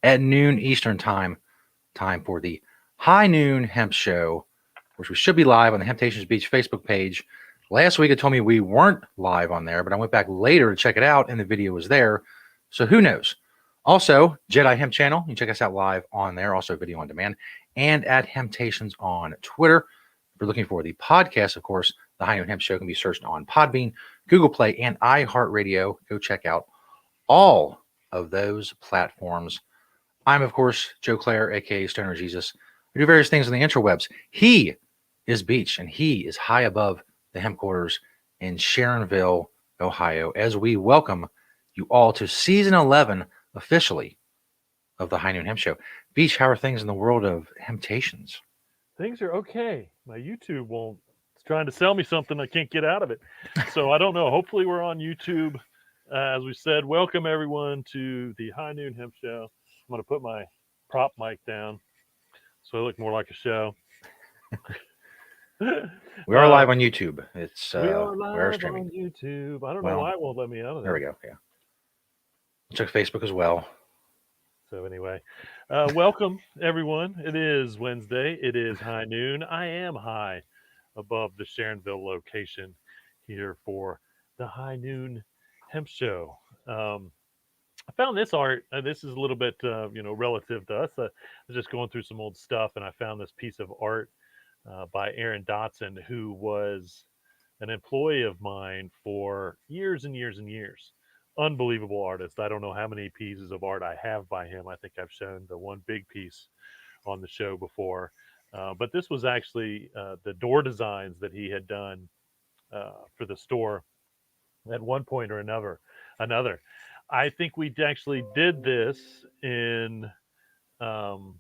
at noon Eastern time for the High Noon Hemp Show, which we should be live on the Temptations Beach Facebook page. Last week it told me we weren't live on there, but I went back later to check it out and the video was there. So who knows? Also, Jedi Hemp channel. You can check us out live on there, also video on demand, and at Temptations on Twitter. If you're looking for the podcast, of course, the High Noon Hemp Show can be searched on Podbean, Google Play, and iHeartRadio. Go check out all of those platforms. I'm, of course, Joe Clare, aka Stoner Jesus. We do various things on the interwebs. He is Beach, and he is high above the hemp quarters in Sharonville, Ohio, as we welcome you all to season 11 officially of the High Noon Hemp Show. Beach, how are things in the world of Hemptations? Things are okay. My YouTube won't. It's trying to sell me something I can't get out of it. So I don't know. Hopefully we're on YouTube. As we said, welcome everyone to the High Noon Hemp Show. I'm going to put my prop mic down so I look more like a show. We are live on YouTube. It's we are we are live streaming. on YouTube. I don't know why it won't let me out of There there. we go. Yeah. Check Facebook as well. So anyway, welcome everyone. It is Wednesday. It is high noon. I am high above the Sharonville location here for the High Noon Hemp Show. I found this art. This is a little bit, relative to us. I was just going through some old stuff, and I found this piece of art by Aaron Dotson, who was an employee of mine for years and years and years. Unbelievable artist. I don't know how many pieces of art I have by him. I think I've shown the one big piece on the show before. But this was actually the door designs that he had done for the store at one point or another. I think we actually did this in um,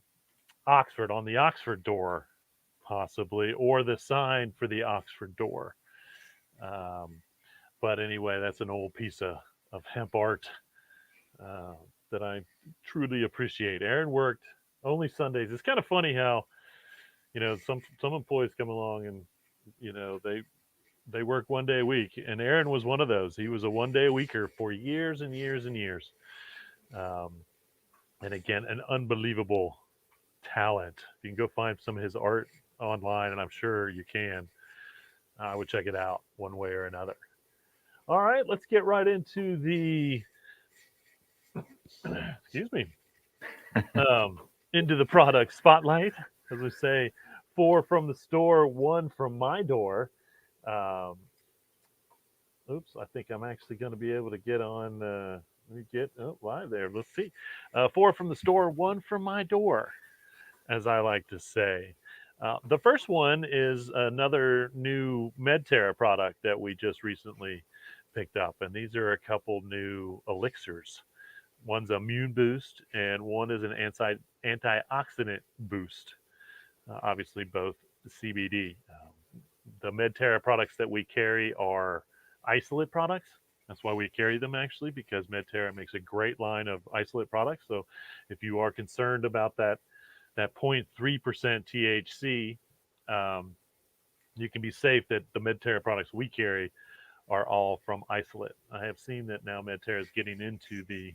Oxford, on the Oxford door, possibly, or the sign for the Oxford door. Um, but anyway, that's an old piece of hemp art uh, that I truly appreciate. Aaron worked only Sundays. It's kind of funny how some employees come along and they work one day a week, and Aaron was one of those. He was a one day a weeker for years and years and years. Um, and again, an unbelievable talent. You can go find some of his art online, and I'm sure you can. I would check it out one way or another. All right, let's get right into the excuse me um, into the product spotlight. As we say, 4 from the store, 1 from my door. Um, oops, I think I'm actually going to be able to get on. Let me get live there. Let's see. 4 from the store, 1 from my door, as I like to say. The first one is another new MedTerra product that we just recently picked up, and these are a couple new elixirs. One's a immune boost, and one is an antioxidant boost. Obviously, both CBD. The MedTerra products that we carry are isolate products. That's why we carry them actually, because MedTerra makes a great line of isolate products. So, if you are concerned about that 0.3% THC, um, you can be safe that the MedTerra products we carry are all from isolate. I have seen that now MedTerra is getting into the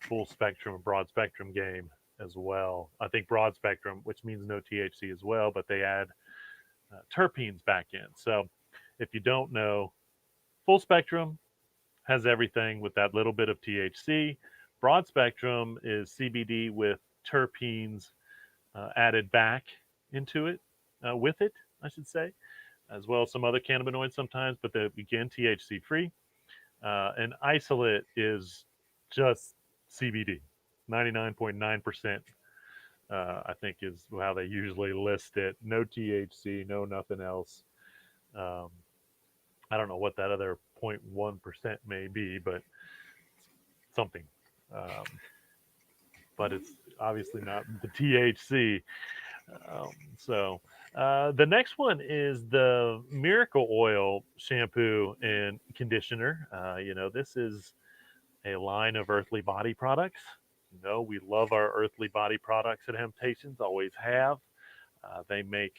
full spectrum, broad spectrum game as well. I think broad spectrum, which means no THC as well, but they add terpenes back in. So if you don't know, full spectrum has everything with that little bit of THC. Broad spectrum is CBD with terpenes added back into it, with it, I should say, as well as some other cannabinoids sometimes, but they begin THC free. And isolate is just CBD, 99.9%. I think is how they usually list it. No THC, no nothing else. Um, I don't know what that other 0.1% may be, but something. Um, but it's obviously not the THC. The next one is the Miracle Oil shampoo and conditioner. This is a line of earthly body products. We love our earthly body products at Temptations, always have. They make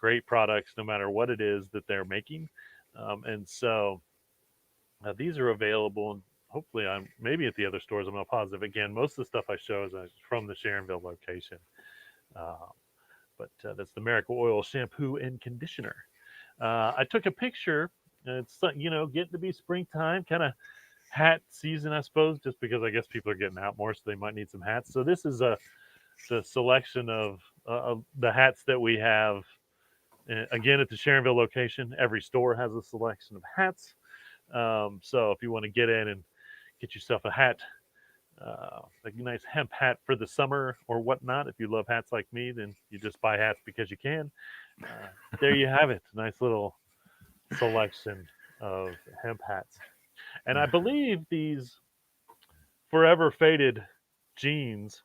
great products no matter what it is that they're making. And so these are available hopefully I'm maybe at the other stores. I'm not positive. Again, most of the stuff I show is from the Sharonville location. Uh, but that's the Miracle Oil shampoo and conditioner. I took a picture. It's getting to be springtime, kind of hat season, I suppose, just because I guess people are getting out more, so they might need some hats. So this is the selection of the hats that we have. Again, at the Sharonville location, every store has a selection of hats. So if you want to get in and get yourself a hat, a nice hemp hat for the summer or whatnot. If you love hats like me, then you just buy hats because you can. There you have it. Nice little selection of hemp hats. And I believe these forever faded jeans,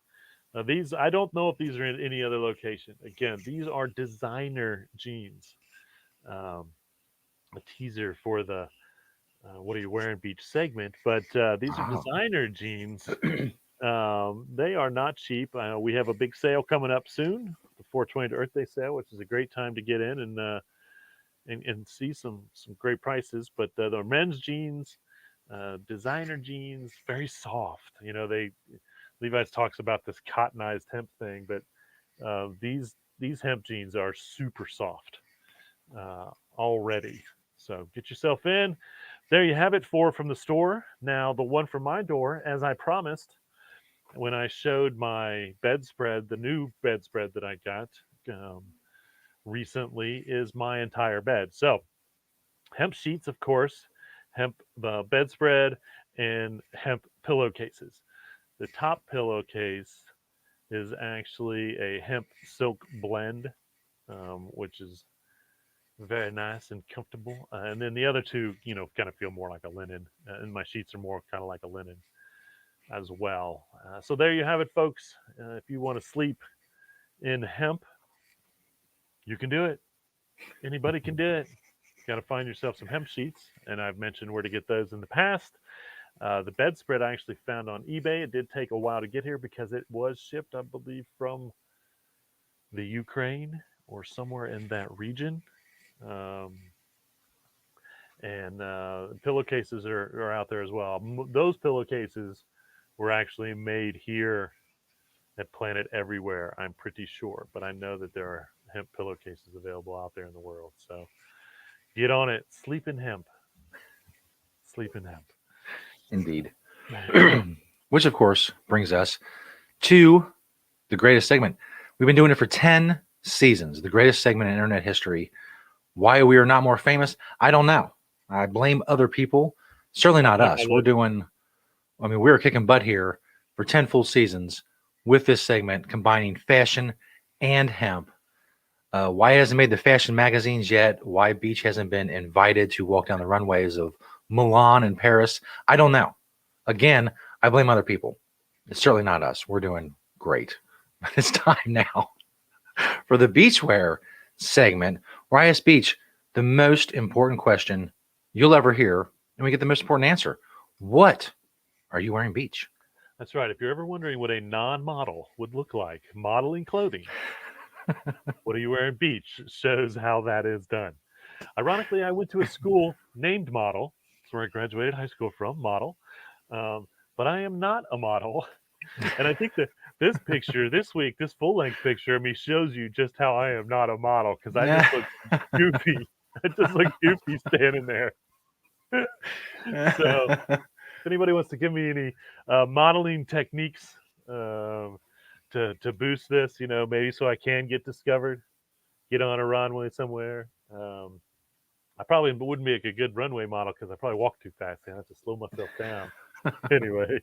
these, I don't know if these are in any other location. Again, these are designer jeans. Um, a teaser for the what are you wearing beach segment, but these are Wow. designer jeans. They are not cheap. We have a big sale coming up soon, the 420 Earth Day sale, which is a great time to get in and see some great prices. But the men's jeans, designer jeans, very soft. They Levi's talks about this cottonized hemp thing, but these hemp jeans are super soft already. So get yourself in. There you have it, 4 from the store. Now the one from my door, as I promised, when I showed my bedspread, the new bedspread that I got um, recently, is my entire bed. So hemp sheets, of course, hemp bedspread, and hemp pillowcases. The top pillowcase is actually a hemp silk blend, which is very nice and comfortable. And then the other two, kind of feel more like a linen, and my sheets are more kind of like a linen as well. So there you have it, folks. If you want to sleep in hemp, you can do it. Anybody can do it. Got to find yourself some hemp sheets, and I've mentioned where to get those in the past. The bedspread I actually found on eBay. It did take a while to get here because it was shipped, I believe, from the Ukraine or somewhere in that region. Um, and pillowcases are out there as well. Those pillowcases were actually made here at Planet Everywhere, I'm pretty sure, but I know that there are hemp pillowcases available out there in the world. So get on it. Sleep in hemp. Sleep in hemp. Indeed. Which, of course, brings us to the greatest segment. We've been doing it for 10 seasons, the greatest segment in internet history. Why we are not more famous, I don't know. I blame other people. Certainly not us. We're kicking butt here for 10 full seasons with this segment combining fashion and hemp. Why it hasn't made the fashion magazines yet, why Beach hasn't been invited to walk down the runways of Milan and Paris, I don't know. Again, I blame other people. It's certainly not us. We're doing great. But it's time now for the beachwear segment, where I ask Beach the most important question you'll ever hear, and we get the most important answer. What are you wearing, Beach? That's right. If you're ever wondering what a non-model would look like, modeling clothing, what are you wearing? Beach shows how that is done. Ironically, I went to a school named Model. That's where I graduated high school from, Model. But I am not a model. And I think that this picture this week, this full-length picture of me shows you just how I am not a model, because I just look goofy. I just look goofy standing there. So if anybody wants to give me any modeling techniques to boost this, maybe so I can get discovered, get on a runway somewhere. I probably wouldn't be a good runway model because I probably walk too fast. I have to slow myself down. Anyway,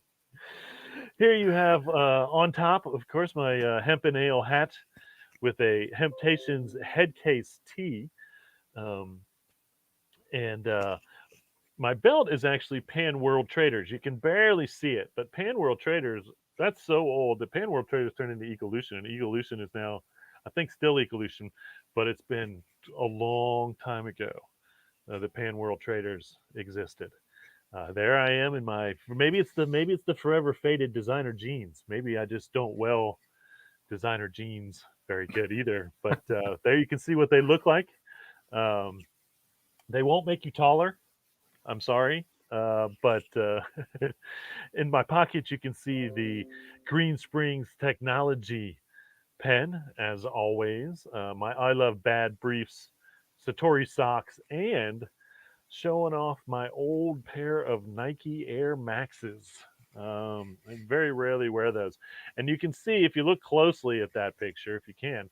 here you have on top, of course, my hemp and ale hat with a Hemptations head case tee. Um, and my belt is actually Pan World Traders. You can barely see it, but Pan World Traders, that's so old that Pan World Traders turned into Evolution, and Evolution is now, I think, still Evolution, but it's been a long time ago the Pan World Traders existed. There I am in my, maybe it's the forever faded designer jeans. Maybe I just don't designer jeans very good either. But there you can see what they look like. Um, they won't make you taller. I'm sorry. But in my pocket, you can see the Green Springs Technology pen, as always. My I Love Bad Briefs, Satori socks, and showing off my old pair of Nike Air Maxes. I very rarely wear those. And you can see, if you look closely at that picture, if you can,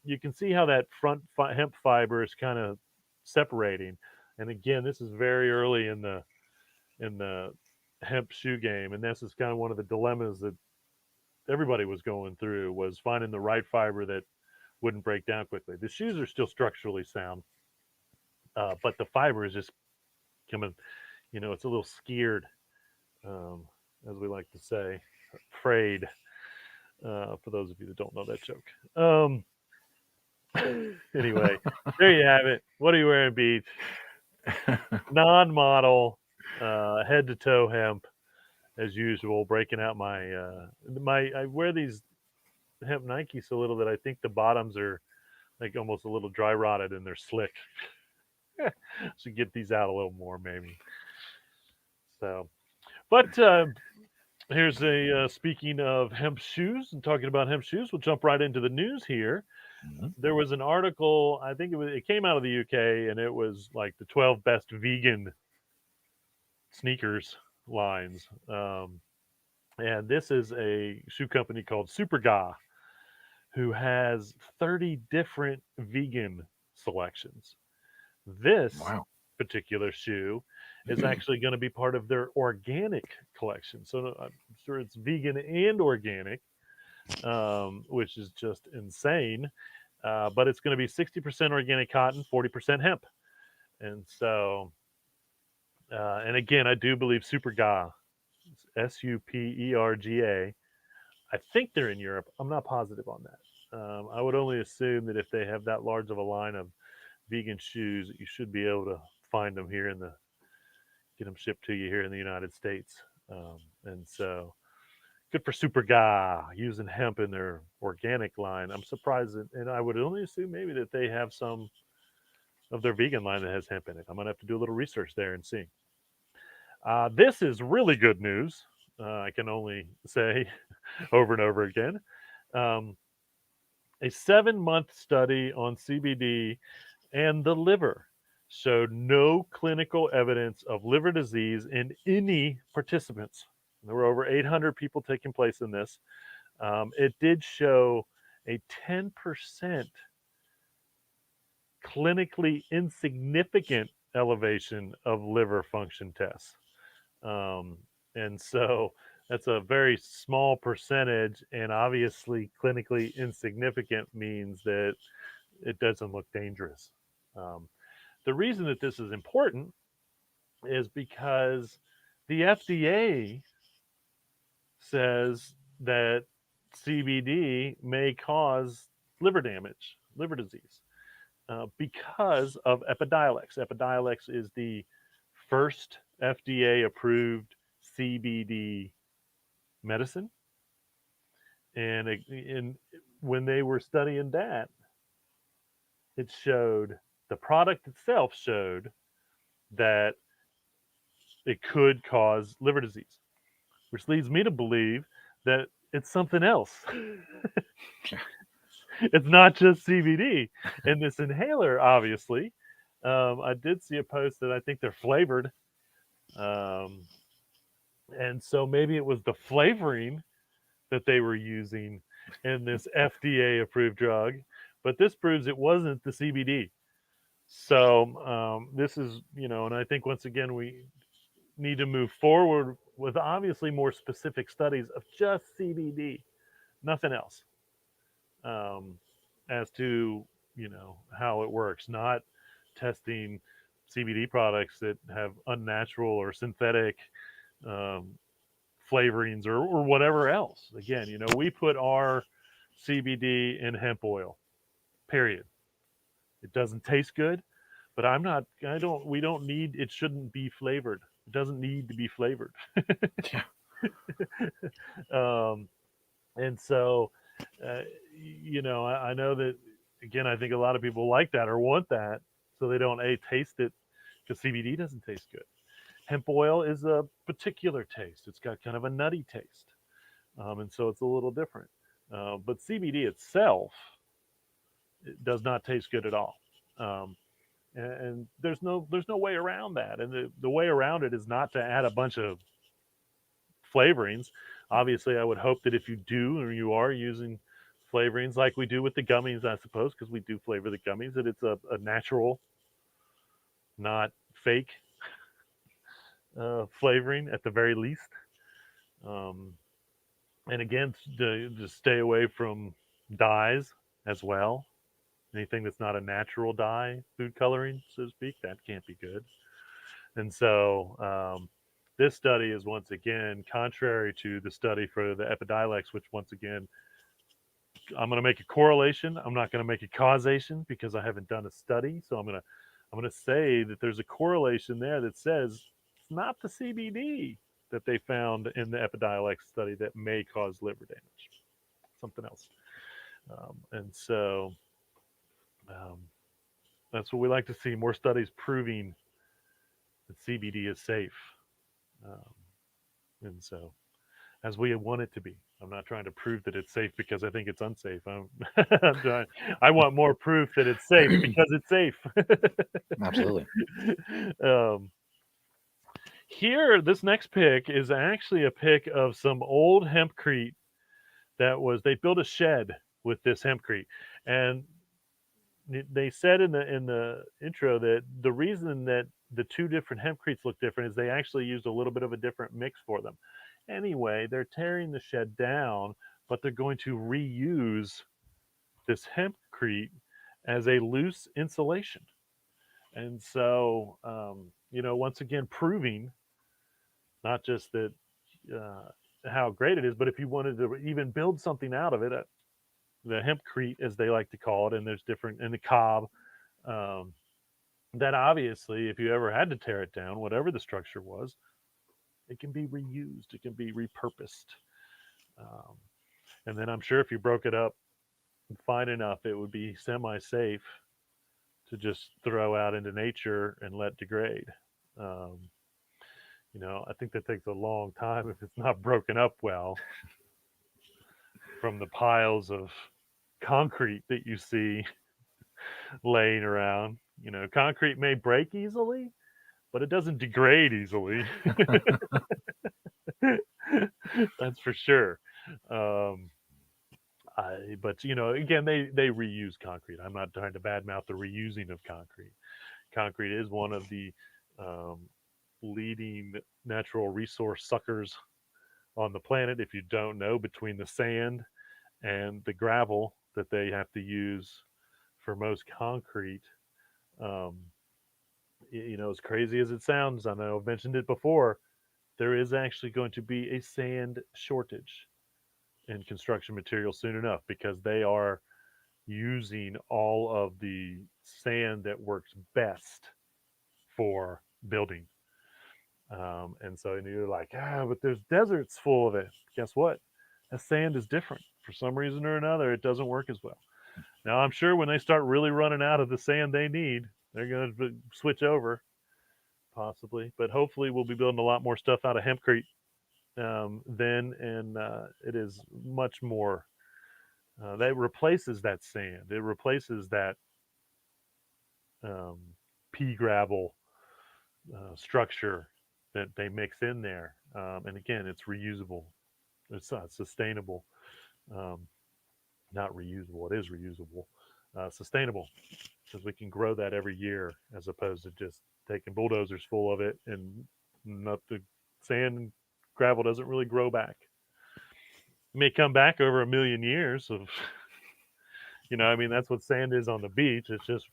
you can see how that front hemp fiber is kind of separating. And again, this is very early in the hemp shoe game, and this is kind of one of the dilemmas that everybody was going through, was finding the right fiber that wouldn't break down quickly. The shoes are still structurally sound, but the fiber is just coming, it's a little scared, um, as we like to say, frayed, for those of you that don't know that joke. Anyway, there you have it. What are you wearing, Beach? Non-model, head to toe hemp, as usual. Breaking out I wear these hemp Nikes so little that I think the bottoms are like almost a little dry rotted and they're slick. Should get these out a little more, maybe. So, but here's a speaking of hemp shoes and talking about hemp shoes, we'll jump right into the news here. Mhm. There was an article, I think it came out of the UK, and it was like the 12 best vegan sneakers lines. And this is a shoe company called Superga, who has 30 different vegan selections. This Wow. particular shoe is actually going to be part of their organic collection. So I'm sure it's vegan and organic, which is just insane. But it's going to be 60% organic cotton, 40% hemp. And so, and again, I do believe Superga, Superga. I think they're in Europe. I'm not positive on that. I would only assume that if they have that large of a line of vegan shoes, you should be able to find them here get them shipped to you here in the United States. And so, good for Superga using hemp in their organic line. I'm surprised, and I would only assume maybe that they have some of their vegan line that has hemp in it. I'm gonna have to do a little research there and see. This is really good news. I can only say over and over again. Um, a 7-month study on CBD and the liver showed no clinical evidence of liver disease in any participants. There were over 800 people taking place in this. It did show a 10% clinically insignificant elevation of liver function tests. Um, and so that's a very small percentage, and obviously clinically insignificant means that it doesn't look dangerous. Um, the reason that this is important is because the FDA says that CBD may cause liver damage, liver disease, because of Epidiolex. Epidiolex is the first FDA approved CBD medicine. And when they were studying that, it showed, the product itself showed that it could cause liver disease, which leads me to believe that it's something else. It's not just CBD. And this inhaler, obviously, I did see a post that I think they're flavored. Um, and so maybe it was the flavoring that they were using in this FDA approved drug, but this proves it wasn't the CBD. So this is, and I think once again, we need to move forward with obviously more specific studies of just CBD, nothing else, um, as to how it works. Not testing CBD products that have unnatural or synthetic um, flavorings or whatever else. Again, we put our CBD in hemp oil. Period. It doesn't taste good, but we don't need, it shouldn't be flavored. It doesn't need to be flavored. Yeah. um, and so, I know that, again, I think a lot of people like that or want that, so they don't taste it, because CBD doesn't taste good. Hemp oil is a particular taste. It's got kind of a nutty taste, and so it's a little different. But CBD itself, it does not taste good at all. Um, and there's no way around that. And the way around it is not to add a bunch of flavorings. Obviously, I would hope that if you do or you are using flavorings like we do with the gummies, I suppose, because we do flavor the gummies, that it's a natural, not fake flavoring at the very least. Um, and again, to stay away from dyes as well. Anything that's not a natural dye, food coloring, so to speak, that can't be good. And so this study is once again contrary to the study for the Epidiolex, which once again, I'm going to make a correlation. I'm not going to make a causation because I haven't done a study. So I'm going to say that there's a correlation there that says it's not the CBD that they found in the Epidiolex study that may cause liver damage. Something else. And so um, that's what we like to see, more studies proving that CBD is safe. Um, and so, as we want it to be. I'm not trying to prove that it's safe because I think it's unsafe. I want more proof that it's safe because it's safe. Absolutely. um, Here, this next pick is actually a pick of some old hempcrete they built a shed with this hempcrete, and they said in the intro that the reason that the two different hempcretes look different is they actually used a little bit of a different mix for them. Anyway, they're tearing the shed down, but they're going to reuse this hempcrete as a loose insulation. And so, once again, proving not just that how great it is, but if you wanted to even build something out of it, the hempcrete, as they like to call it, and there's different, and the cob, um, that obviously, if you ever had to tear it down, whatever the structure was, it can be reused, it can be repurposed. Um, and then I'm sure if you broke it up fine enough, it would be semi safe to just throw out into nature and let degrade. Um, I think that takes a long time if it's not broken up well from the piles of concrete that you see laying around. Concrete may break easily, but it doesn't degrade easily. That's for sure. Um, but again, they reuse concrete. I'm not trying to badmouth the reusing of concrete. Concrete is one of the um, leading natural resource suckers on the planet. If you don't know, between the sand and the gravel that they have to use for most concrete, um, as crazy as it sounds, I know I've mentioned it before, there is actually going to be a sand shortage in construction materials soon enough because they are using all of the sand that works best for building. And so you're like, but there's deserts full of it. Guess what? The sand is different. For some reason or another, it doesn't work as well. Now, I'm sure when they start really running out of the sand they need, they're going to switch over, possibly. But hopefully, we'll be building a lot more stuff out of hempcrete then, and it is much more. That replaces that sand. It replaces that um, pea gravel structure that they mix in there. And again, it's reusable. It's not sustainable. Um, Not reusable. It is reusable. Sustainable because we can grow that every year as opposed to just taking bulldozers full of it and not the sand and gravel doesn't really grow back. It may come back over a million years of, that's what sand is on the beach. It's just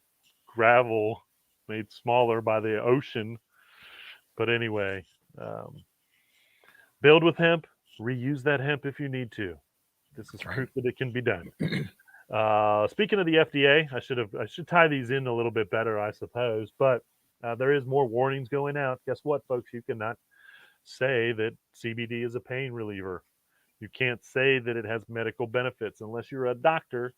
gravel made smaller by the ocean. But anyway, um, build with hemp, reuse that hemp if you need to. This is proof that it can be done. Speaking of the FDA, I should tie these in a little bit better, I suppose. But there is more warnings going out. Guess what, folks? You cannot say that CBD is a pain reliever. You can't say that it has medical benefits unless you're a doctor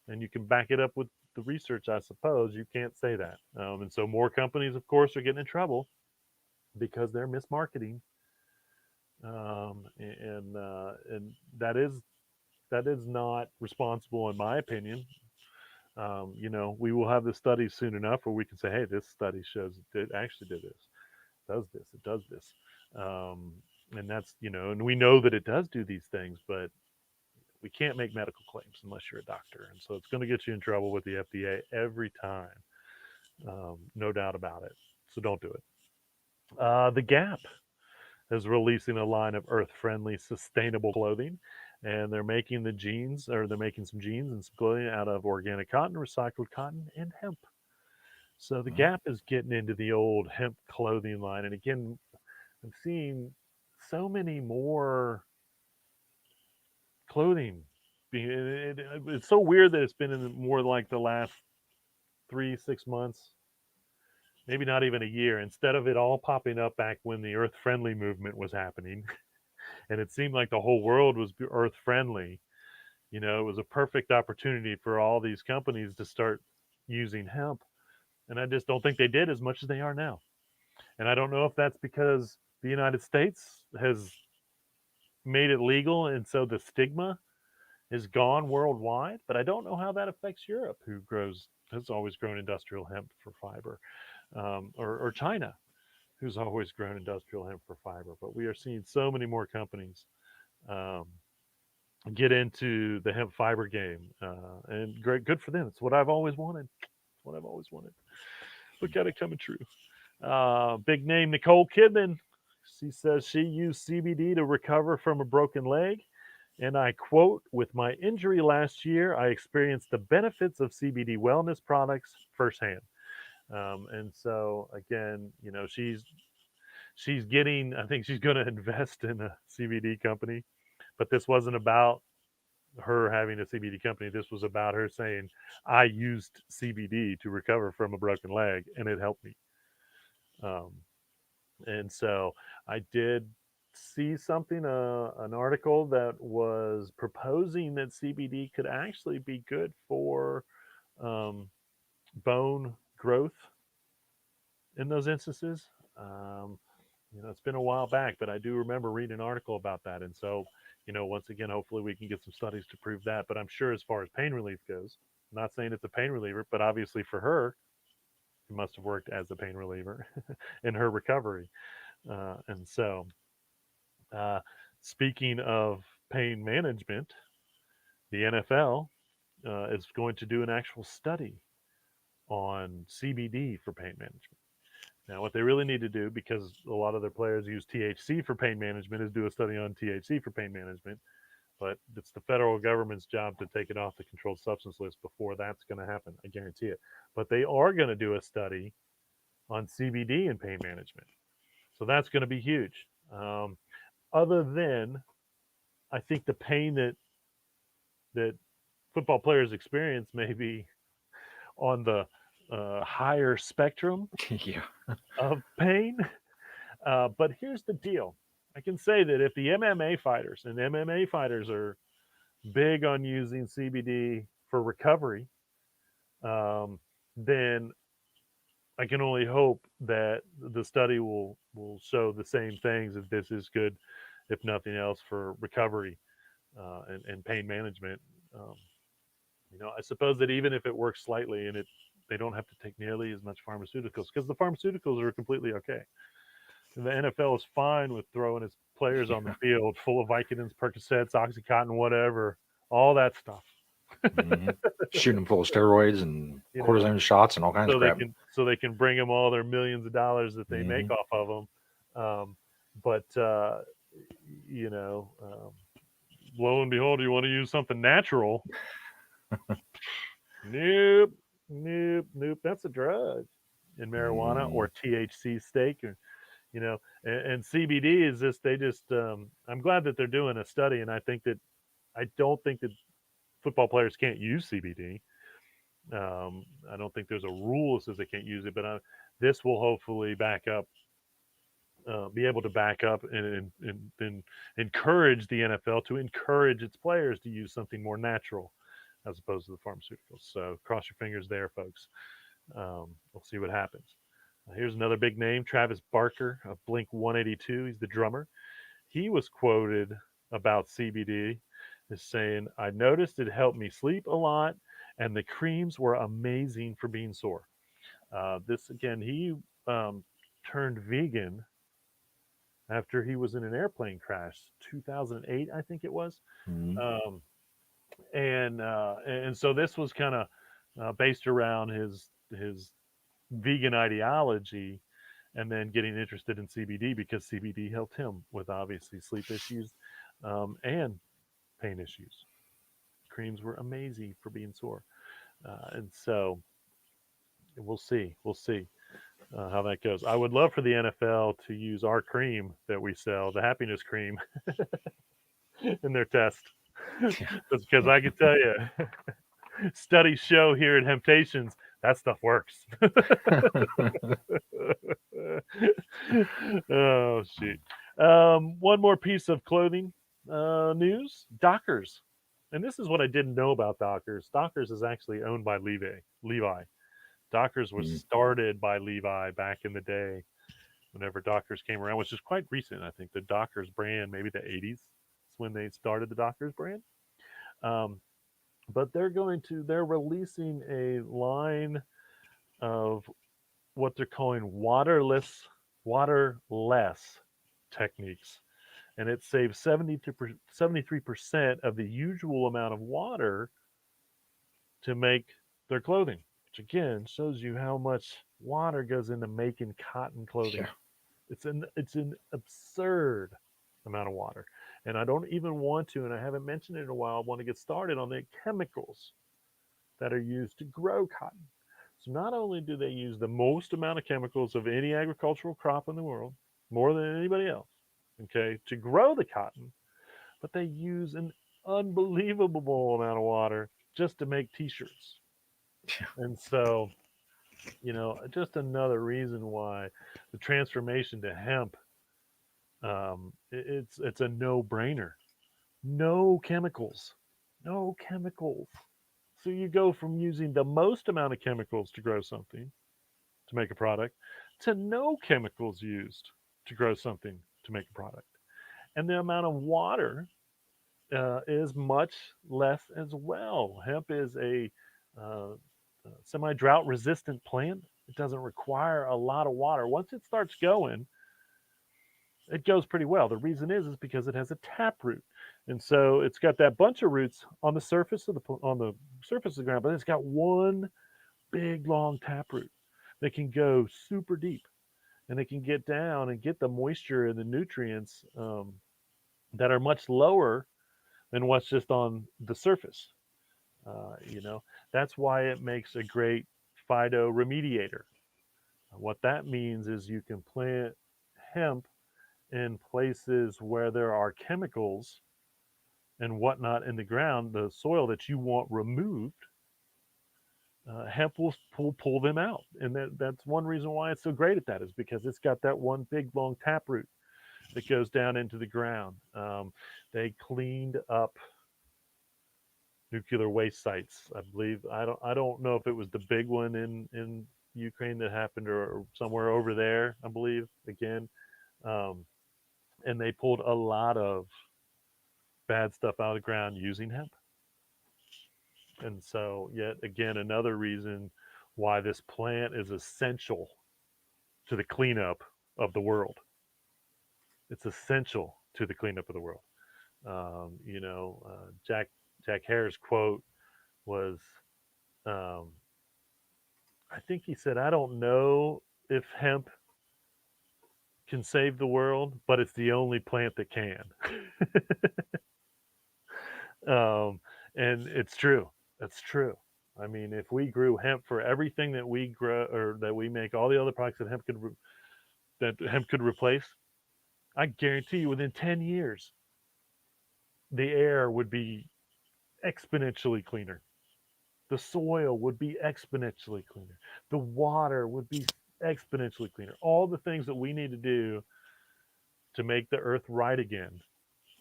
and you can back it up with the research. I suppose you can't say that. And so more companies, of course, are getting in trouble because they're mismarketing, and that is not responsible in my opinion. We will have the studies soon enough where we can say, hey, this study shows it actually did this, does this, it does this. Um, and that's, and we know that it does do these things, but we can't make medical claims unless you're a doctor. And so it's going to get you in trouble with the FDA every time. No doubt about it. So don't do it. The Gap is releasing a line of earth-friendly, sustainable clothing, and they're making they're making some jeans and some clothing out of organic cotton, recycled cotton, and hemp. So the Mhm. Gap is getting into the old hemp clothing line, and again, I'm seeing so many more clothing. It's so weird that it's been in more like the last 3 6 months, maybe not even a year. Instead of it all popping up back when the Earth Friendly movement was happening, and it seemed like the whole world was Earth Friendly. It was a perfect opportunity for all these companies to start using hemp, and I just don't think they did as much as they are now. And I don't know if that's because the United States has made it legal, and so the stigma is gone worldwide. But I don't know how that affects Europe, who has always grown industrial hemp for fiber, or China, who's always grown industrial hemp for fiber. But we are seeing so many more companies um, get into the hemp fiber game, and great, good for them. It's what I've always wanted. It's what I've always wanted. Look at it coming true. Big name Nicole Kidman. She says she used CBD to recover from a broken leg. And I quote, with my injury last year, I experienced the benefits of CBD wellness products firsthand. And so again, she's getting, I think she's going to invest in a CBD company, but this wasn't about her having a CBD company. This was about her saying, I used CBD to recover from a broken leg and it helped me. Um, and so I did see something, an article that was proposing that CBD could actually be good for um, bone growth in those instances. Um, it's been a while back, but I do remember reading an article about that. And so, once again, hopefully we can get some studies to prove that. But I'm sure as far as pain relief goes, I'm not saying it's a pain reliever, but obviously for her, it must have worked as a pain reliever in her recovery. And so, uh, speaking of pain management, the NFL is going to do an actual study on CBD for pain management. Now, what they really need to do, because a lot of their players use THC for pain management, is do a study on THC for pain management. But it's the federal government's job to take it off the controlled substance list before that's going to happen. I guarantee it. But they are going to do a study on CBD and pain management. So that's going to be huge. Other than, I think the pain that football players experience may be on the higher spectrum Yeah. of pain. But here's the deal. I can say that if the MMA fighters, and MMA fighters are big on using CBD for recovery, then I can only hope that the study will show the same things, that this is good, if nothing else, for recovery and pain management. Um, I suppose that even if it works slightly and they don't have to take nearly as much pharmaceuticals, because the pharmaceuticals are completely okay. And the NFL is fine with throwing its players on the Yeah. field full of Vicodins, Percocets, OxyContin, whatever, all that stuff. Mhm. Shooting them full of steroids and you know, cortisone shots and all kinds of crap. so they can bring them all their millions of dollars that they make Hmm. off of them. But you know, um, lo and behold, you want to use something natural? Nope, nope, nope. That's a drug in marijuana Mm. or THC steak, or and CBD is just they just. I'm glad that they're doing a study, and I don't think that football players can't use CBD. I don't think there's a rule that says they can't use it, but this will hopefully be able to back up and encourage the NFL to encourage its players to use something more natural as opposed to the pharmaceuticals. So cross your fingers there, folks. We'll see what happens. Here's another big name, Travis Barker of Blink 182. He's the drummer. He was quoted about CBD as saying, I noticed it helped me sleep a lot, and the creams were amazing for being sore. This again, he um, turned vegan after he was in an airplane crash, 2008, I think it was. Mhm. Um, and so this was kind of based around his vegan ideology, and then getting interested in CBD because CBD helped him with obviously sleep issues and pain issues. Creams were amazing for being sore, and so we'll see how that goes. I would love for the NFL to use our cream that we sell, the happiness cream, in their test, Yeah. because I can tell you, studies show here at Hemptations that stuff works. Oh shoot! One more piece of clothing news: Dockers, and this is what I didn't know about Dockers. Dockers is actually owned by Levi. Dockers was Mhm. started by Levi back in the day, whenever Dockers came around, which is quite recent. I think the Dockers brand, maybe the '80s, is when they started the Dockers brand. Um, but they're releasing a line of what they're calling waterless techniques, and it saves 73% of the usual amount of water to make their clothing, which again shows you how much water goes into making cotton clothing. Yeah. It's an absurd amount of water, and I don't even want to, and I haven't mentioned it in a while. I want to get started on the chemicals that are used to grow cotton. So not only do they use the most amount of chemicals of any agricultural crop in the world, more than anybody else, okay, to grow the cotton, but they use an unbelievable amount of water just to make t-shirts. Yeah. And so, just another reason why the transformation to hemp, it's a no-brainer. No chemicals. No chemicals. So you go from using the most amount of chemicals to grow something, to make a product, to no chemicals used to grow something to make a product. And the amount of water is much less as well. Hemp is a semi drought resistant plant. It doesn't require a lot of water. Once it starts going, it goes pretty well. The reason is because it has a tap root, and so it's got that bunch of roots on the surface of the ground, but it's got one big long tap root that can go super deep, and it can get down and get the moisture and the nutrients that are much lower than what's just on the surface. You know, that's why it makes a great phytoremediator. What that means is you can plant hemp in places where there are chemicals and whatnot in the ground, the soil that you want removed. Hemp will pull them out, and that's one reason why it's so great at that, is because it's got that one big long taproot that goes down into the ground. They cleaned up nuclear waste sites, I believe. I don't know if it was the big one in Ukraine that happened, or somewhere over there, I believe, again. Um, and they pulled a lot of bad stuff out of the ground using hemp. And so, yet again, another reason why this plant is essential to the cleanup of the world. It's essential to the cleanup of the world. Jack Hare's quote was, um, I think he said, "I don't know if hemp can save the world, but it's the only plant that can." um, and it's true. That's true. I mean, if we grew hemp for everything that we grow, or that we make, all the other products that hemp could replace, I guarantee you, within 10 years, the air would be exponentially cleaner. The soil would be exponentially cleaner. The water would be exponentially cleaner. All the things that we need to do to make the earth right again,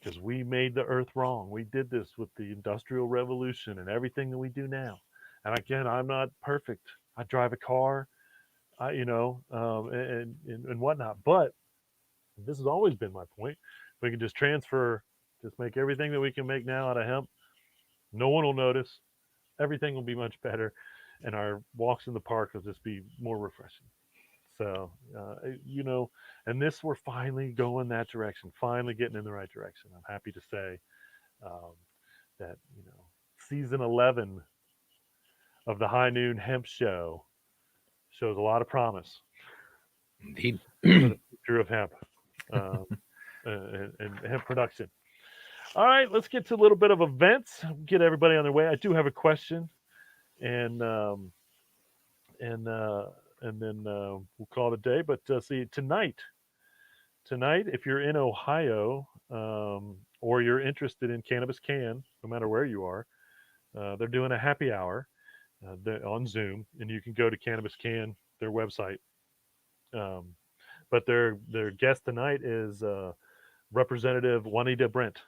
because we made the earth wrong. We did this with the Industrial Revolution and everything that we do now. And again, I'm not perfect. I drive a car. and whatnot. But this has always been my point. We can just make everything that we can make now out of hemp. No one will notice. Everything will be much better, and our walks in the park will just be more refreshing. So, and this we're finally going that direction, finally getting in the right direction. I'm happy to say um, that season 11 of the High Noon Hemp Show shows a lot of promise Indeed. for the future of hemp um, and hemp production. All right, let's get to a little bit of events. Get everybody on their way. I do have a question, and and uh, and then we'll call it a day. But see, tonight, if you're in Ohio or you're interested in Cannabis Can, no matter where you are, they're doing a happy hour on Zoom, and you can go to Cannabis Can, their website. Um, but their guest tonight is Representative Juanita Brent,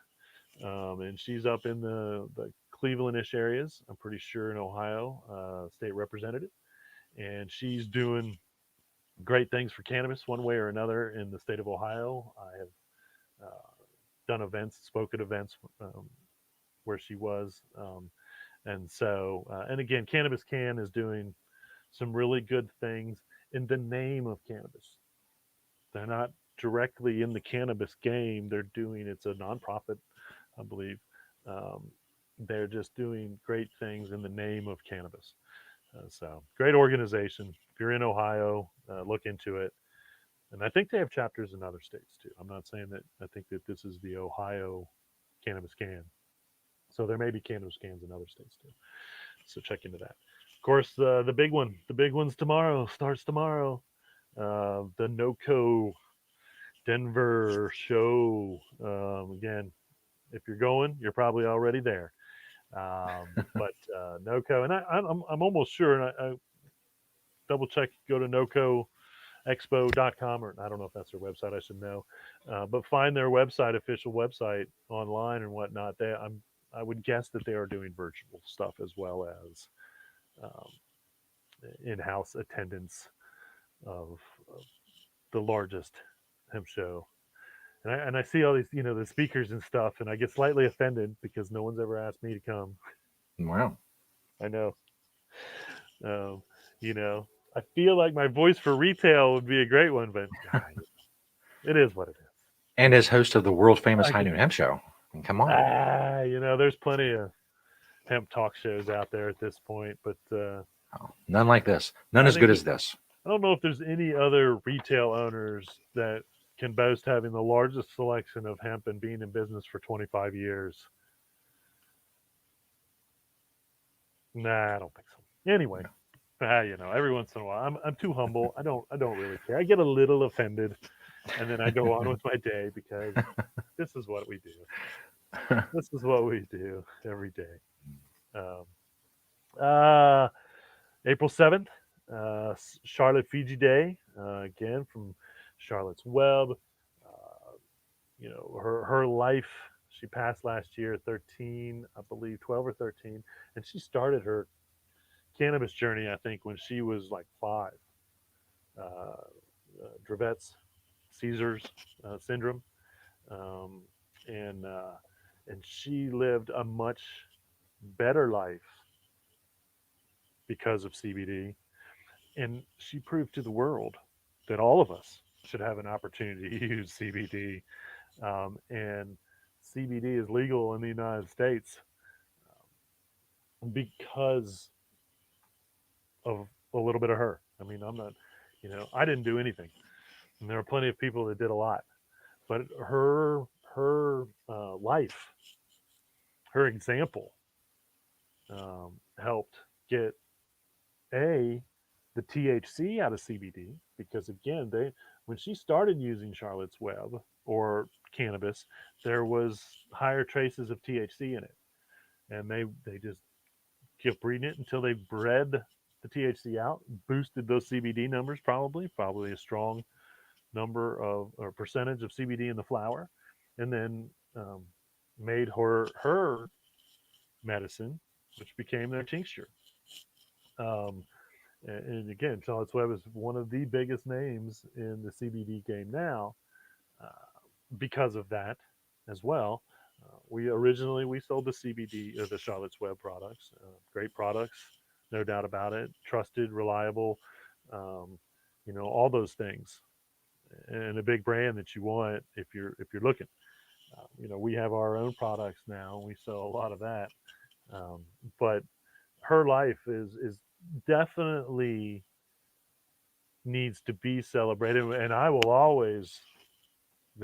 and she's up in the Cleveland-ish areas. I'm pretty sure in Ohio, state representative, and she's doing great things for cannabis one way or another in the state of Ohio. I have done events, spoken events where she was, and again, Cannabis Can is doing some really good things in the name of cannabis. They're not directly in the cannabis game. It's a nonprofit, I believe. Um, they're just doing great things in the name of cannabis. So great organization. If you're in Ohio, look into it. And I think they have chapters in other states too. I'm not saying that. I think that this is the Ohio Cannabis Can. So there may be cannabis cans in other states too. So check into that. Of course, the big one. The big one's tomorrow. Starts tomorrow. The NOCO Denver show. Again, if you're going, you're probably already there. But NOCO, and I'm almost sure, and I double check, go to nocoexpo.com, or I don't know if that's their website, I should know, but find their website, official website online and whatnot. I would guess that they are doing virtual stuff as well as um, in-house attendance of the largest hemp show. And I see all these, the speakers and stuff, and I get slightly offended because no one's ever asked me to come. Wow. I know. Um, you know, I feel like my voice for retail would be a great one, but it is what it is. And as host of the world famous I High can, Noon Hemp Show. I mean, come on. there's plenty of hemp talk shows out there at this point, but Oh, none like this. None I as good think as this. I don't know if there's any other retail owners that can boast having the largest selection of hemp and being in business for 25 years. Nah, I don't think so. Anyway, every once in a while, I'm too humble. I don't really care. I get a little offended, and then I go on with my day because this is what we do. This is what we do every day. Um, uh, April 7th, Charlotte Figi Day, again from Charlotte's Web. Her life. She passed last year, 13, I believe, 12 or 13, and she started her cannabis journey, I think, when she was like 5. Dravet's Caesar's syndrome, um, and she lived a much better life because of CBD, and she proved to the world that all of us should have an opportunity to use CBD, and CBD is legal in the United States because of a little bit of her. I mean, I'm not, I didn't do anything, and there are plenty of people that did a lot, but her life, her example, helped get the THC out of CBD, because again, when she started using Charlotte's Web or cannabis, there was higher traces of THC in it, and they just kept breeding it until they bred the THC out, boosted those CBD numbers, probably a strong number of or percentage of CBD in the flower, and then made her medicine, which became their tincture. Um, And again, Charlotte's Web is one of the biggest names in the CBD game now, uh, because of that as well. We sold the CBD or the Charlotte's Web products, great products, no doubt about it, trusted, reliable, um, all those things, and a big brand that you want if you're looking. We have our own products now. We sell a lot of that, um, but her life is definitely needs to be celebrated, and there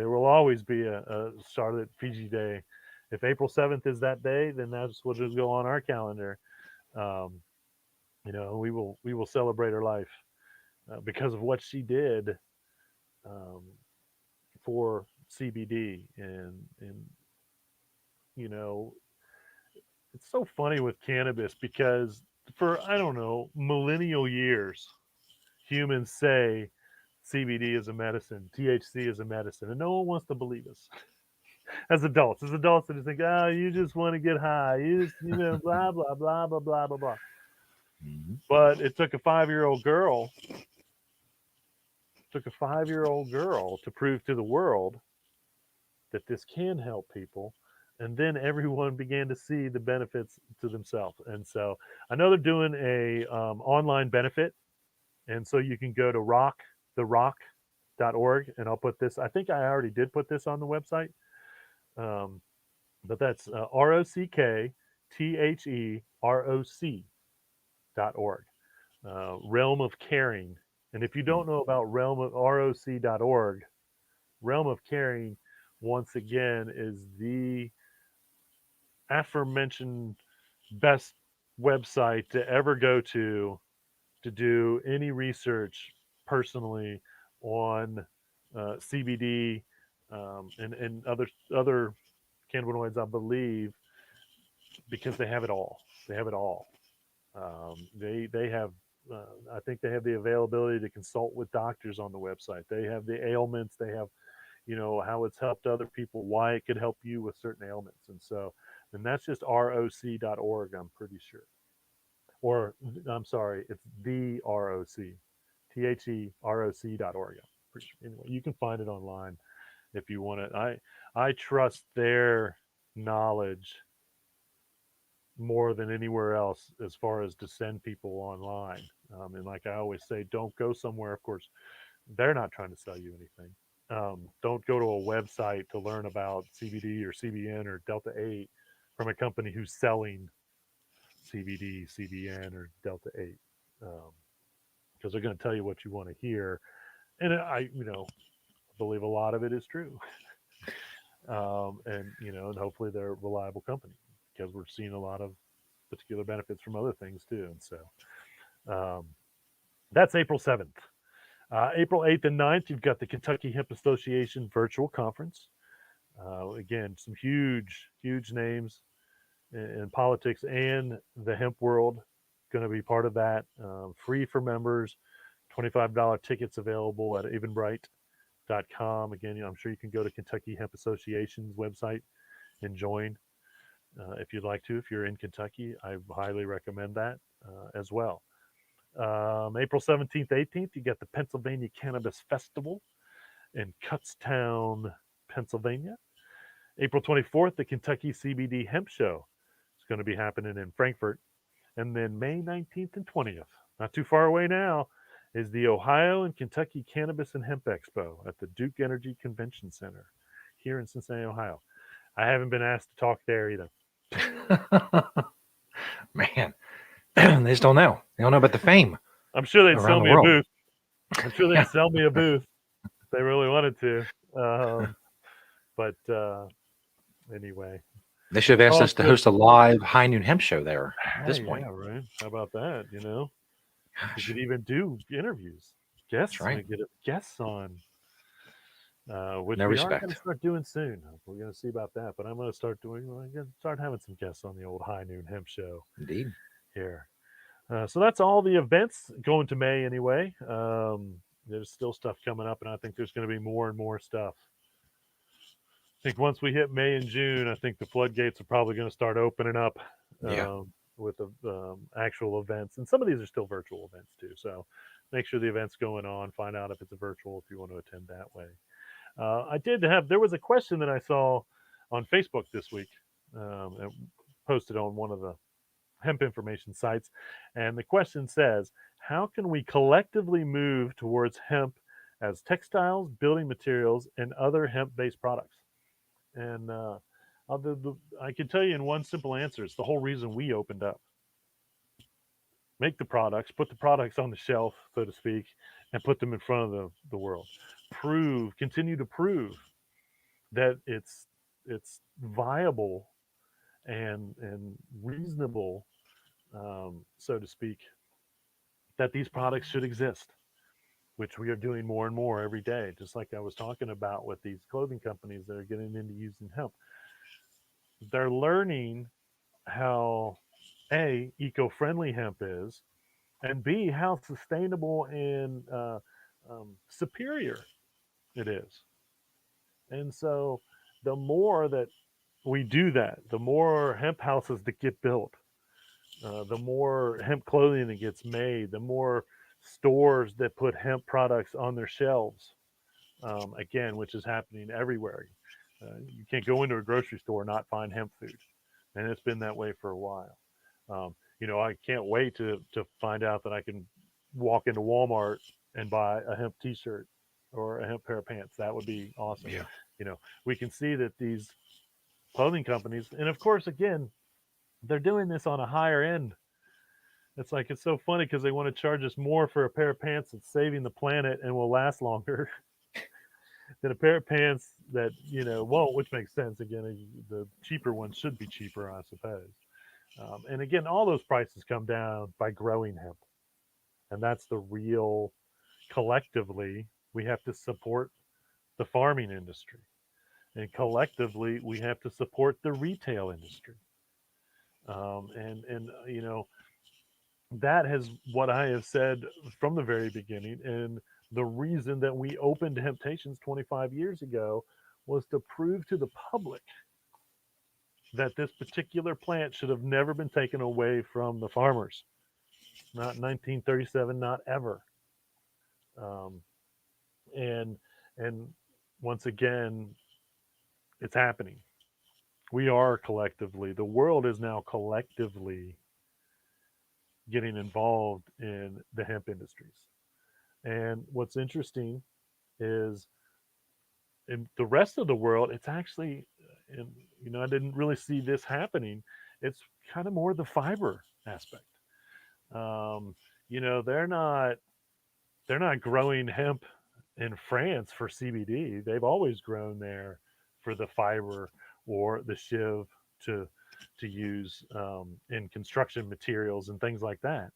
will always be a Charlotte Figi Day. If April 7th is that day, then that's what will go on our calendar. Um, we will celebrate her life, because of what she did, um, for CBD, and you know it's so funny with cannabis because for, I don't know, millennial years, humans say CBD is a medicine, THC is a medicine, and no one wants to believe us. As adults, they just think, oh, you just want to get high, you just, blah blah blah blah blah blah blah. Mhm. But it took a 5-year-old girl, to prove to the world that this can help people. And then everyone began to see the benefits to themselves. And so I know they're doing a online benefit. And so you can go to therock.org. And I'll put this, I think I already did put this on the website. Um, but that's ROCKTHEROC.org. Realm of Caring. And if you don't know about Realm of ROC.org, Realm of Caring, once again, is the aforementioned best website to ever go to do any research personally on CBD, and other cannabinoids, I believe, because they have it all. They have it all. They have. I think they have the availability to consult with doctors on the website. They have the ailments. They have, how it's helped other people, why it could help you with certain ailments, and that's just roc.org. I'm pretty sure, or I'm sorry, it's the ROC, THEROC.org. I'm pretty sure. Anyway, you can find it online if you want it. I trust their knowledge more than anywhere else as far as to send people online. And like I always say, don't go somewhere. Of course, they're not trying to sell you anything. Don't go to a website to learn about CBD or CBN or Delta 8 from a company who's selling CBD, CBN, or Delta 8, because they're going to tell you what you want to hear. And I believe a lot of it is true. And hopefully they're a reliable company, because we're seeing a lot of particular benefits from other things too. And so um, that's April 7th. April 8th and 9th, you've got the Kentucky Hemp Association virtual conference. Again, some huge, huge names in politics and the hemp world going to be part of that. Free for members, $25 tickets available at eventbrite.com. Again, I'm sure you can go to Kentucky Hemp Association's website and join if you'd like to. If you're in Kentucky, I highly recommend that as well. April 17th, 18th, you got the Pennsylvania Cannabis Festival in Kutztown, Pennsylvania. April 24th, the Kentucky CBD Hemp Show is going to be happening in Frankfort. And then May 19th and 20th, not too far away now, is the Ohio and Kentucky Cannabis and Hemp Expo at the Duke Energy Convention Center here in Cincinnati, Ohio. I haven't been asked to talk there either. Man, they just don't know. They don't know about the fame I'm sure they'd around sell the me a world. booth. I'm sure they'd Yeah. sell me a booth if they really wanted to. But anyway. They should have asked Oh, us to host a live high noon hemp show there at this hey, point. yeah, right. How about that? We Gosh, could even do interviews, that's guests, right. get guests on, which No we are going respect. to start doing soon. We're going to see about that, but I'm going to start doing. I'm going to start having some guests on the old High Noon Hemp Show Indeed. here. So that's all the events going to May anyway. There's still stuff coming up, and I think there's going to be more and more stuff. I think once we hit May and June, I think the floodgates are probably going to start opening up. Yeah. with the actual events, and some of these are still virtual events too. So make sure the event's going on. Find out if it's a virtual if you want to attend that way. There was a question that I saw on Facebook this week, posted on one of the hemp information sites, and the question says, "How can we collectively move towards hemp as textiles, building materials, and other hemp-based products?" And I can tell you in one simple answer: it's the whole reason we opened up. Make the products, put the products on the shelf, so to speak, and put them in front of the world. Continue to prove that it's viable and reasonable, so to speak, that these products should exist, which we are doing more and more every day. Just like I was talking about with these clothing companies that are getting into using hemp, they're learning how eco-friendly hemp is, and B, how sustainable and superior it is. And so the more that we do that, the more hemp houses that get built, the more hemp clothing that gets made, the more stores that put hemp products on their shelves, again, which is happening everywhere. You can't go into a grocery store and not find hemp food. And it's been that way for a while. I can't wait to find out that I can walk into Walmart and buy a hemp t-shirt or a hemp pair of pants. That would be awesome. Yeah. We can see that these clothing companies, and of course, again, they're doing this on a higher end. It's so funny because they want to charge us more for a pair of pants that's saving the planet and will last longer than a pair of pants that won't, which makes sense. Again, the cheaper ones should be cheaper, I suppose. And again, all those prices come down by growing hemp, and that's the real. Collectively, we have to support the farming industry, and collectively, we have to support the retail industry. And that has what I have said from the very beginning. And the reason that we opened Temptations 25 years ago was to prove to the public that this particular plant should have never been taken away from the farmers. Not in 1937, not ever. Um, and and once again, it's happening. We are collectively, the world is now collectively getting involved in the hemp industries. And what's interesting is in the rest of the world, it's actually, and I didn't really see this happening. It's kind of more the fiber aspect. Um, they're not growing hemp in France for CBD. They've always grown there for the fiber or the shiv to use in construction materials and things like that.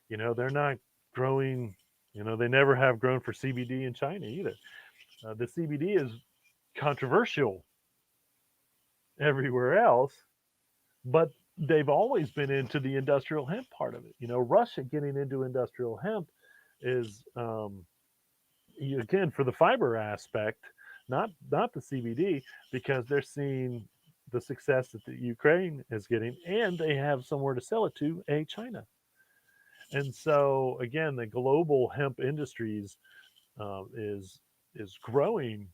They're not growing. They never have grown for CBD in China either. The CBD is controversial everywhere else, but they've always been into the industrial hemp part of it. Russia getting into industrial hemp is again for the fiber aspect, not the CBD, because they're seeing the success that the Ukraine is getting, and they have somewhere to sell it to, China. And so again, the global hemp industries is growing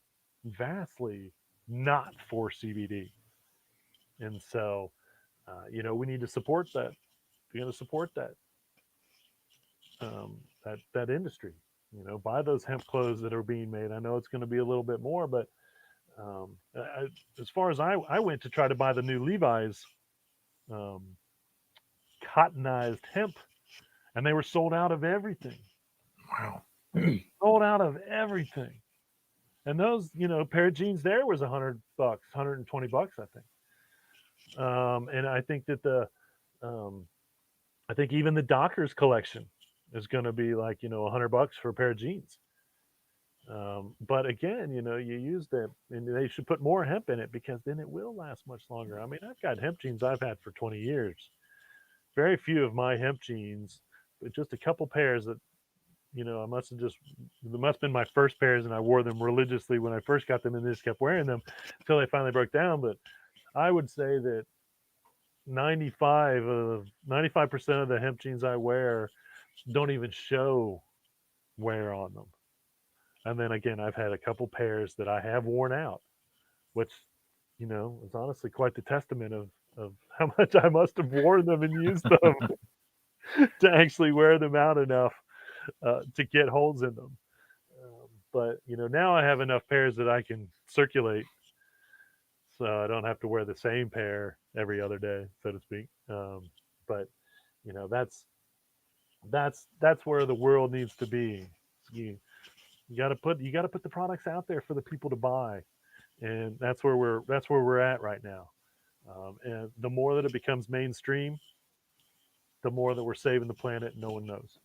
vastly, not for CBD. And so we need to support that. We're going to support that industry. Buy those hemp clothes that are being made. I know it's going to be a little bit more, but as far as I went to try to buy the new Levi's um, cottonized hemp, and they were sold out of everything. Wow. Sold out of everything. And those, pair of jeans there was $100, $120, I think. And I think that I think even the Dockers collection is going to be like, $100 for a pair of jeans. But again, you use them, and they should put more hemp in it because then it will last much longer. I mean, I've got hemp jeans I've had for 20 years. Very few of my hemp jeans, but just a couple pairs that, I must have there must have been my first pairs, and I wore them religiously when I first got them and just kept wearing them until they finally broke down. But I would say that 95% of the hemp jeans I wear don't even show wear on them. And then again, I've had a couple pairs that I have worn out, which, is honestly quite the testament of how much I must have worn them and used them to actually wear them out enough to get holes in them. But now I have enough pairs that I can circulate, so I don't have to wear the same pair every other day, so to speak. But that's where the world needs to be. You got to put the products out there for the people to buy, and that's where we're at right now. And the more that it becomes mainstream, the more that we're saving the planet, and no one knows.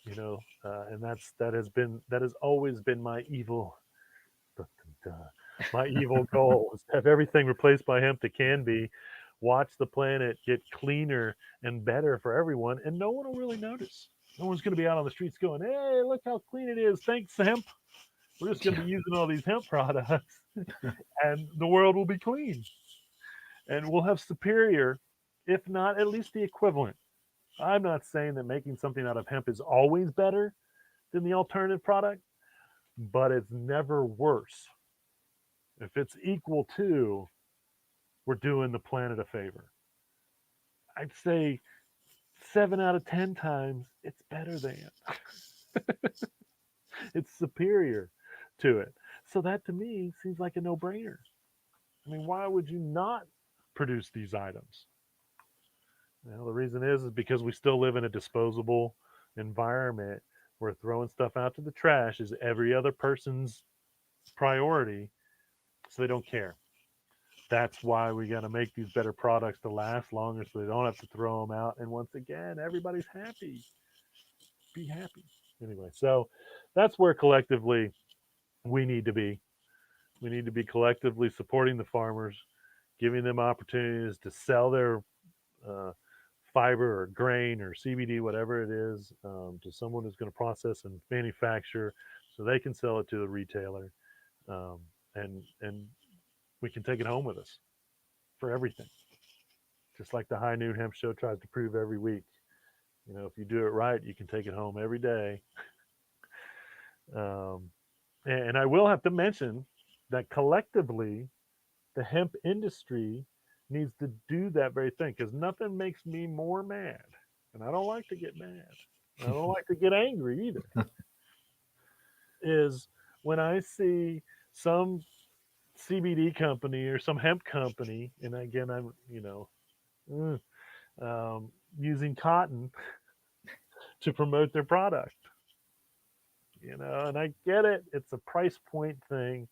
And that has always been my evil, my evil goal is to have everything replaced by hemp that can be. Watch the planet get cleaner and better for everyone, and no one will really notice. No one's going to be out on the streets going, "Hey, look how clean it is! Thanks, hemp. We're just going to be using all these hemp products, and the world will be clean, and we'll have superior, if not at least the equivalent." I'm not saying that making something out of hemp is always better than the alternative product, but it's never worse. If it's equal to, we're doing the planet a favor. I'd say 7 out of 10 times it's better than. It's superior to it. So that to me seems like a no brainer. I mean, why would you not produce these items? The reason is because we still live in a disposable environment where throwing stuff out to the trash is every other person's priority, so they don't care. That's why we got to make these better products to last longer so they don't have to throw them out. And once again, everybody's happy. Be happy. Anyway, so that's where collectively we need to be. We need to be collectively supporting the farmers, giving them opportunities to sell their uh, fiber or grain or CBD, whatever it is, to someone who's going to process and manufacture so they can sell it to the retailer. Um, and we can take it home with us for everything. Just like the High Noon Hemp Show tries to prove every week. If you do it right, you can take it home every day. Um, and I will have to mention that collectively, the hemp industry needs to do that very thing because nothing makes me more mad. And I don't like to get mad. I don't like to get angry either. Is when I see some CBD company or some hemp company, and again, I'm, using cotton to promote their product. And I get it; it's a price point thing,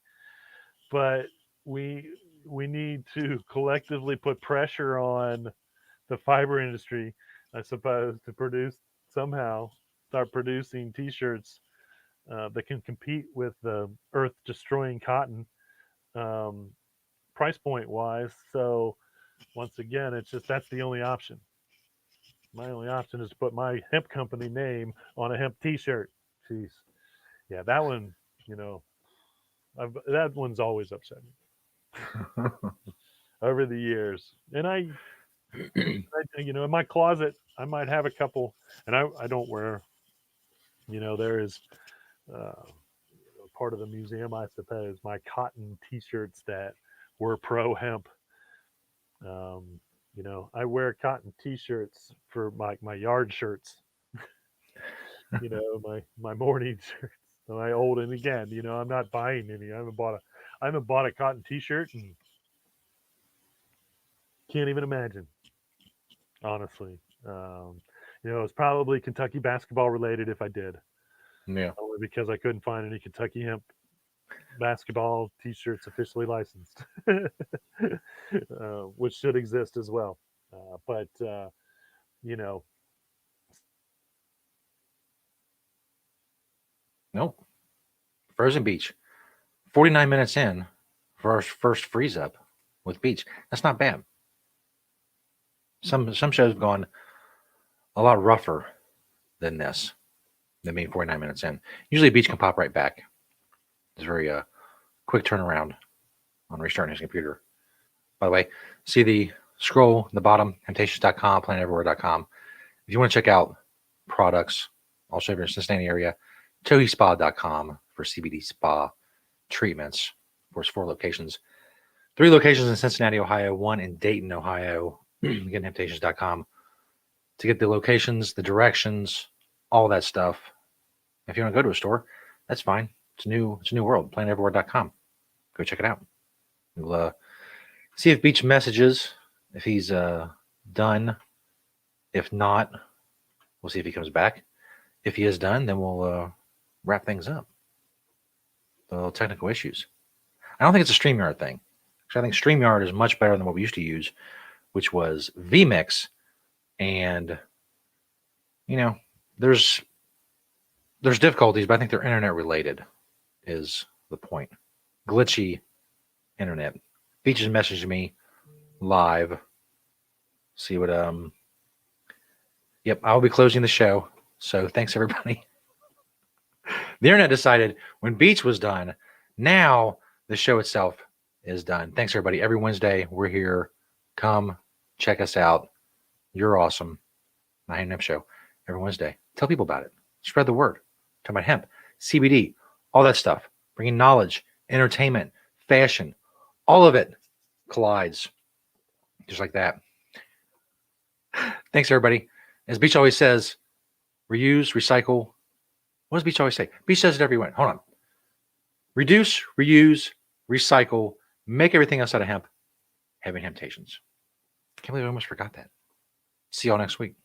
but we we need to collectively put pressure on the fiber industry, I suppose, to produce somehow start producing T-shirts that can compete with the earth destroying cotton um, price point wise. So once again, it's just that's the only option. My only option is to put my hemp company name on a hemp T-shirt. Jeez, yeah, that one, you know, that one's always upset me over the years. And in my closet, I might have a couple, and I don't wear. There is uh, part of the museum, I suppose, my cotton T-shirts that were pro hemp. Um, I wear cotton T-shirts for my yard shirts. My morning shirts. My old, and again, I'm not buying any. I haven't bought a cotton T-shirt and can't even imagine, honestly. It's probably Kentucky basketball related if I did, Yeah. only because I couldn't find any Kentucky hemp basketball T-shirts officially licensed, which should exist as well. But you know, Nope. Frozen Beach. 49 minutes in for our first freeze up with Beach. That's not bad. Some shows have gone a lot rougher than this, than being 49 minutes in. Usually Beach can pop right back. It's very quick turnaround on restarting his computer. By the way, see the scroll in the bottom, Hemptations.com, planeteverywhere.com. If you want to check out products, also if you're in the Cincinnati area, TohiSpa.com for CBD spa treatments. Of course, 4 locations. 3 locations in Cincinnati, Ohio, 1 in Dayton, Ohio. Again, Hemptations.com to get the locations, the directions, all that stuff. If you want to go to a store, that's fine. It's a new world. PlaneEverywhere.com. Go check it out. We'll see if Beach messages, if he's done. If not, we'll see if he comes back. If he is done, then we'll wrap things up. The technical issues. I don't think it's a StreamYard thing. I think StreamYard is much better than what we used to use, which was vMix. And, there's difficulties, but I think they're internet related is the point. Glitchy internet. Beach is messaging me live. See what, yep, I'll be closing the show. So thanks, everybody. The internet decided when Beach was done, now the show itself is done. Thanks, everybody. Every Wednesday, we're here. Come check us out. You're awesome. My Hemp Show every Wednesday. Tell people about it. Spread the word. Talk about hemp, CBD, all that stuff. Bringing knowledge, entertainment, fashion. All of it collides. Just like that. Thanks, everybody. As Beach always says, reuse, recycle. What does Beach always say? Beach says it every week. Hold on. Reduce, reuse, recycle, make everything else out of hemp. Having Hemptations. Can't believe I almost forgot that. See y'all next week.